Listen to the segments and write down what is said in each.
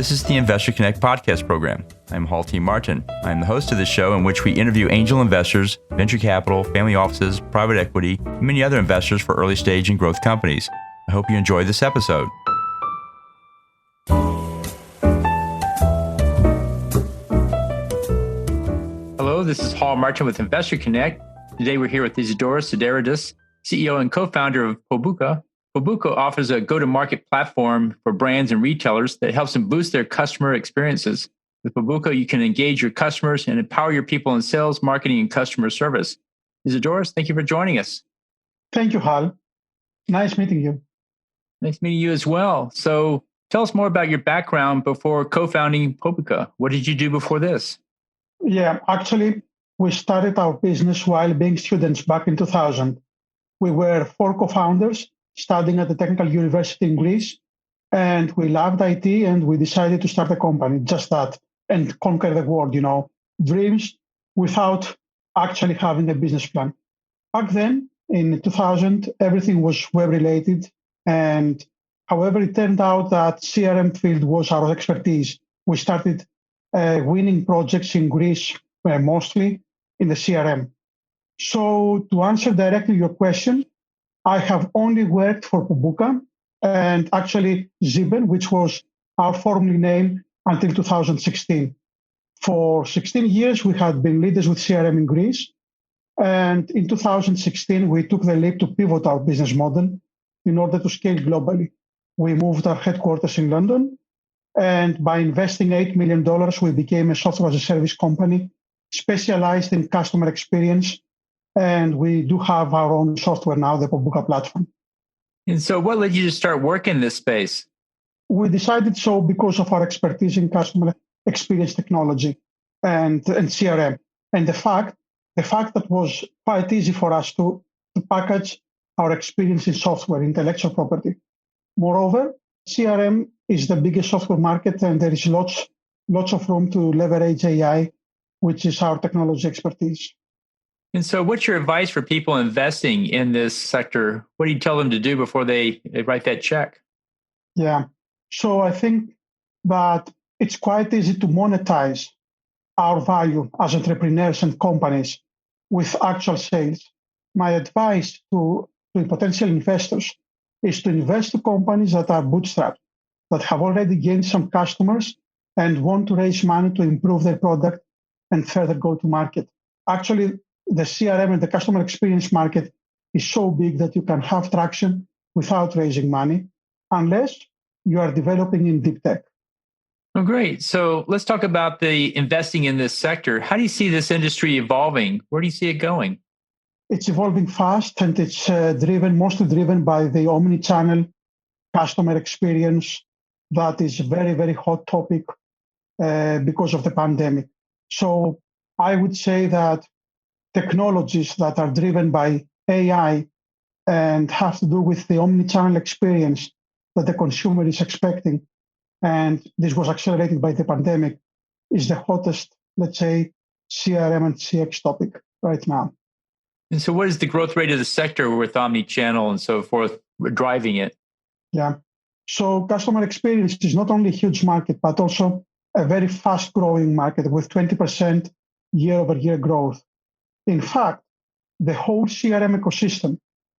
This is the Investor Connect podcast program. I'm Hall T. Martin. I'm the host of this show in which we interview angel investors, venture capital, family offices, private equity, and many other investors for early stage and growth companies. I hope you enjoy this episode. Hello, this is Hall Martin with Investor Connect. Today we're here with Isidoros Sideridis, CEO and co-founder of Pobuca. Pobuca offers a go-to-market platform for brands and retailers that helps them boost their customer experiences. With Pobuca, you can engage your customers and empower your people in sales, marketing, and customer service. Isidoros, thank you for joining us. Thank you, Hal. Nice meeting you. Nice meeting you as well. So tell us more about your background before co-founding Pobuca. What did you do before this? Yeah, actually, we started our business while being students back in 2000. We were 4 co-founders studying at the Technical University in Greece, and we loved IT, and we decided to start a company, just that, and conquer the world, dreams without actually having a business plan. Back then, in 2000, everything was web-related, and however, it turned out that CRM field was our expertise. We started winning projects in Greece, mostly in the CRM. So to answer directly your question, I have only worked for Pobuca and actually Ziben, which was our formerly name until 2016. For 16 years, we had been leaders with CRM in Greece. And in 2016, we took the leap to pivot our business model in order to scale globally. We moved our headquarters in London. And by investing $8 million, we became a software as a service company specialized in customer experience. And we do have our own software now, the Pobuca platform. And so what led you to start working in this space? We decided so because of our expertise in customer experience technology and CRM. And the fact that it was quite easy for us to package our experience in software, intellectual property. Moreover, CRM is the biggest software market, and there is lots of room to leverage AI, which is our technology expertise. And so what's your advice for people investing in this sector? What do you tell them to do before they write that check? Yeah. So I think that it's quite easy to monetize our value as entrepreneurs and companies with actual sales. My advice to potential investors is to invest to companies that are bootstrapped, that have already gained some customers and want to raise money to improve their product and further go to market. Actually, the CRM and the customer experience market is so big that you can have traction without raising money, unless you are developing in deep tech. Oh, great. So let's talk about the investing in this sector. How do you see this industry evolving? Where do you see it going? It's evolving fast, and it's mostly driven by the omni-channel customer experience that is a very, very hot topic because of the pandemic. So I would say that technologies that are driven by AI and have to do with the omni-channel experience that the consumer is expecting, and this was accelerated by the pandemic, is the hottest, let's say, CRM and CX topic right now. And so what is the growth rate of the sector with omni-channel and so forth driving it? Yeah. So customer experience is not only a huge market, but also a very fast-growing market with 20% year-over-year growth. In fact, the whole CRM ecosystem,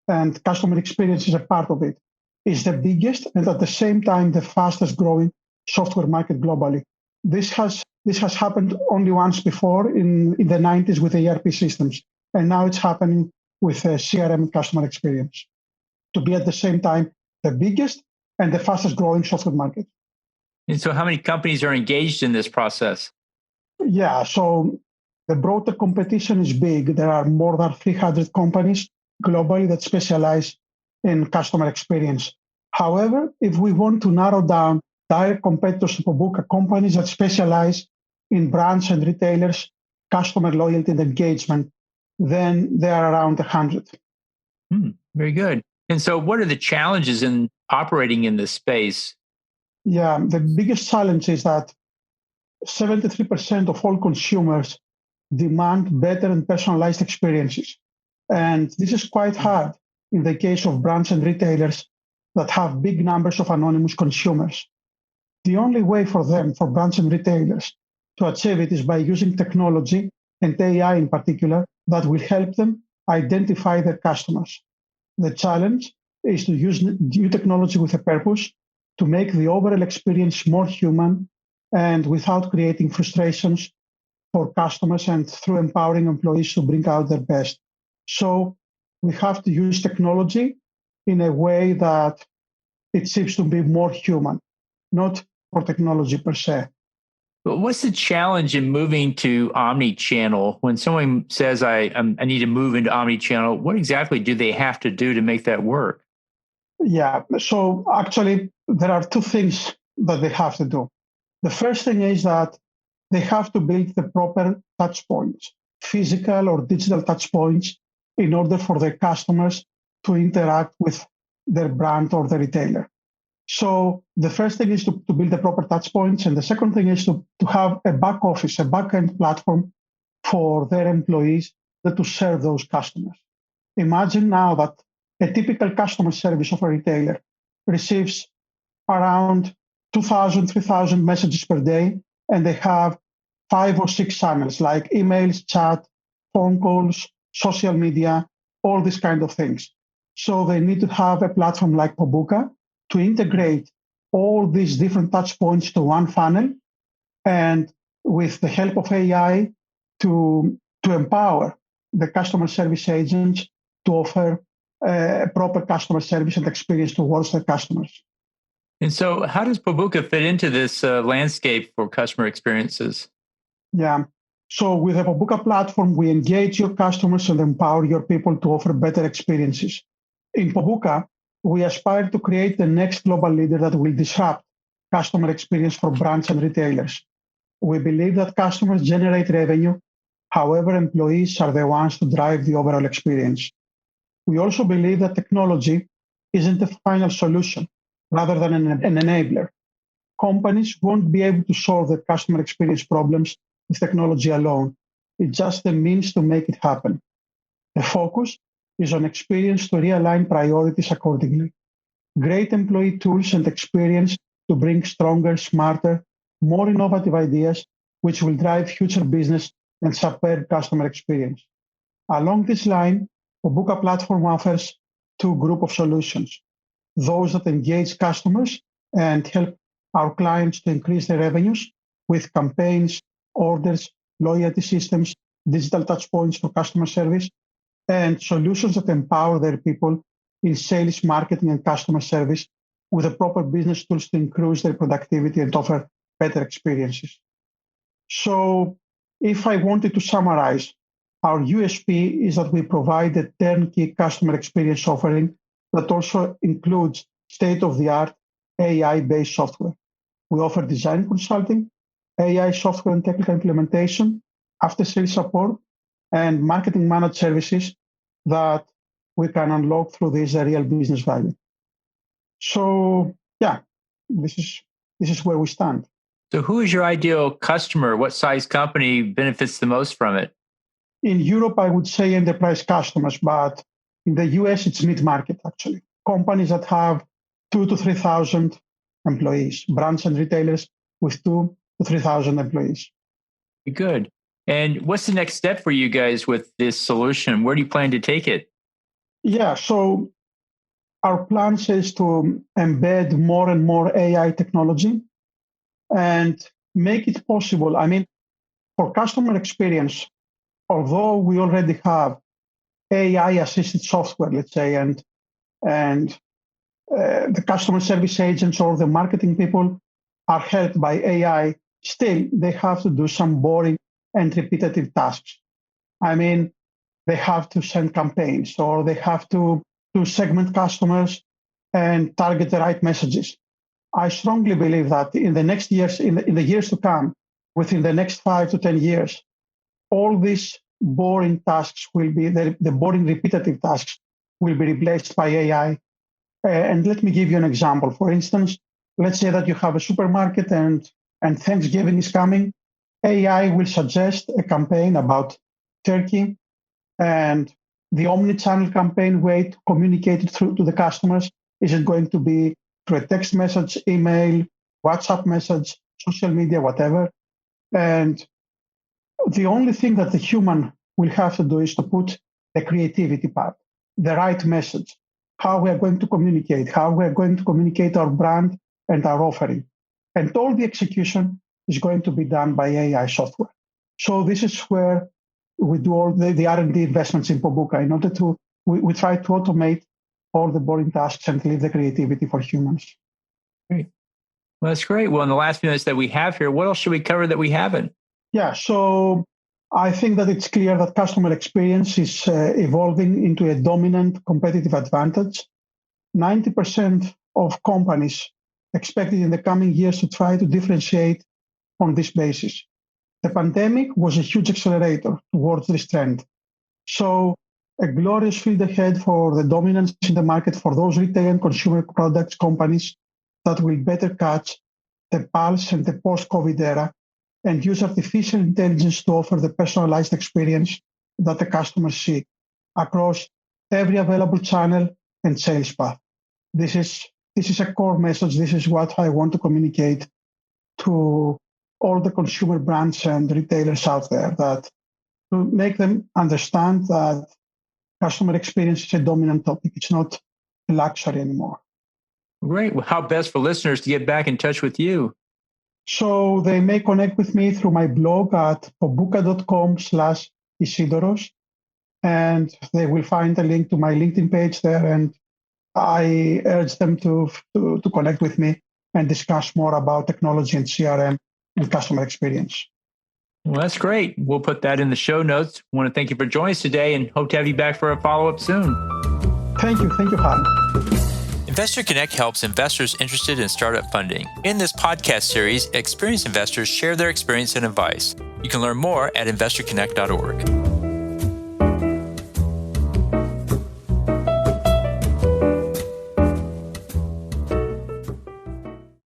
and customer experience is a part of it, is the biggest and at the same time the fastest growing software market globally. This has happened only once before in the 90s with ERP systems, and now it's happening with CRM and customer experience to be at the same time the biggest and the fastest growing software market. And so how many companies are engaged in this process? Yeah, so the broader competition is big. There are more than 300 companies globally that specialize in customer experience. However, if we want to narrow down direct competitors to Pobuca, companies that specialize in brands and retailers, customer loyalty and engagement, then they are around 100. Very good. And so what are the challenges in operating in this space? Yeah, the biggest challenge is that 73% of all consumers demand better and personalized experiences. And this is quite hard in the case of brands and retailers that have big numbers of anonymous consumers. The only way for them, for brands and retailers, to achieve it is by using technology and AI in particular that will help them identify their customers. The challenge is to use new technology with a purpose to make the overall experience more human and without creating frustrations for customers and through empowering employees to bring out their best. So we have to use technology in a way that it seems to be more human, not for technology per se. But what's the challenge in moving to omni-channel? When someone says, I need to move into omni-channel, what exactly do they have to do to make that work? Yeah, so actually, there are two things that they have to do. The first thing is that they have to build the proper touch points, physical or digital touch points, in order for their customers to interact with their brand or the retailer. So the first thing is to build the proper touch points. And the second thing is to have a back office, a back end platform for their employees to serve those customers. Imagine now that a typical customer service of a retailer receives around 2,000, 3,000 messages per day, and they have 5 or 6 channels like emails, chat, phone calls, social media, all these kind of things. So they need to have a platform like Pobuca to integrate all these different touch points to one funnel, and with the help of AI to empower the customer service agents to offer proper customer service and experience towards their customers. And so, how does Pobuca fit into this landscape for customer experiences? Yeah. So with the Pobuca platform, we engage your customers and empower your people to offer better experiences. In Pobuca, we aspire to create the next global leader that will disrupt customer experience for brands and retailers. We believe that customers generate revenue. However, employees are the ones to drive the overall experience. We also believe that technology isn't the final solution, rather than an enabler. Companies won't be able to solve the customer experience problems with technology alone. It's just the means to make it happen. The focus is on experience to realign priorities accordingly. Great employee tools and experience to bring stronger, smarter, more innovative ideas, which will drive future business and superb customer experience. Along this line, Pobuca platform offers two group of solutions: those that engage customers and help our clients to increase their revenues with campaigns, orders, loyalty systems, digital touchpoints for customer service, and solutions that empower their people in sales, marketing, and customer service with the proper business tools to increase their productivity and offer better experiences. So, if I wanted to summarize, our USP is that we provide a turnkey customer experience offering that also includes state-of-the-art AI-based software. We offer design consulting, AI software and technical implementation, after-sales support, and marketing managed services that we can unlock through this real business value. So, yeah, this is where we stand. So, who is your ideal customer? What size company benefits the most from it? In Europe, I would say enterprise customers, but in the US, it's mid-market, actually. Companies that have 2 to 3,000 employees, brands and retailers with 2 to 3,000 employees. Good. And what's the next step for you guys with this solution? Where do you plan to take it? Yeah, so our plan is to embed more and more AI technology and make it possible. I mean, for customer experience, although we already have AI assisted software, let's say, and the customer service agents or the marketing people are helped by AI, still they have to do some boring and repetitive tasks. I mean, they have to send campaigns or they have to segment customers and target the right messages. I strongly believe that in the next years, in the years to come, within the next 5 to 10 years, all these boring tasks will be, the boring repetitive tasks will be replaced by AI. And let me give you an example. For instance, let's say that you have a supermarket and Thanksgiving is coming. AI will suggest a campaign about turkey, and the omni-channel campaign way to communicate it through to the customers. Is it going to be through a text message, email, WhatsApp message, social media, whatever. And the only thing that the human will have to do is to put the creativity part, the right message, how we are going to communicate, how we are going to communicate our brand and our offering. And all the execution is going to be done by AI software. So this is where we do all the R&D investments in Pobuca in order to, we try to automate all the boring tasks and leave the creativity for humans. Great. Well, that's great. Well, in the last few minutes that we have here, what else should we cover that we haven't? Yeah, so I think that it's clear that customer experience is evolving into a dominant competitive advantage. 90% of companies expected in the coming years to try to differentiate on this basis. The pandemic was a huge accelerator towards this trend. So a glorious field ahead for the dominance in the market for those retail and consumer products companies that will better catch the pulse and the post-COVID era and use artificial intelligence to offer the personalized experience that the customers seek across every available channel and sales path. This is a core message. This is what I want to communicate to all the consumer brands and retailers out there, that to make them understand that customer experience is a dominant topic. It's not a luxury anymore. Great. Well, how best for listeners to get back in touch with you? So they may connect with me through my blog at pobuca.com/Isidoros, and they will find a link to my LinkedIn page there. And I urge them to connect with me and discuss more about technology and CRM and customer experience. Well, that's great. We'll put that in the show notes. I want to thank you for joining us today and hope to have you back for a follow-up soon. Thank you. Thank you, Han. Investor Connect helps investors interested in startup funding. In this podcast series, experienced investors share their experience and advice. You can learn more at investorconnect.org.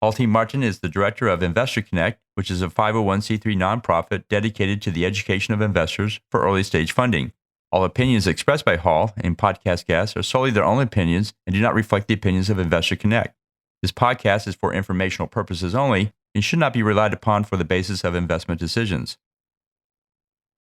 Paul T. Martin is the director of Investor Connect, which is a 501c3 nonprofit dedicated to the education of investors for early stage funding. All opinions expressed by Hall and podcast guests are solely their own opinions and do not reflect the opinions of Investor Connect. This podcast is for informational purposes only and should not be relied upon for the basis of investment decisions.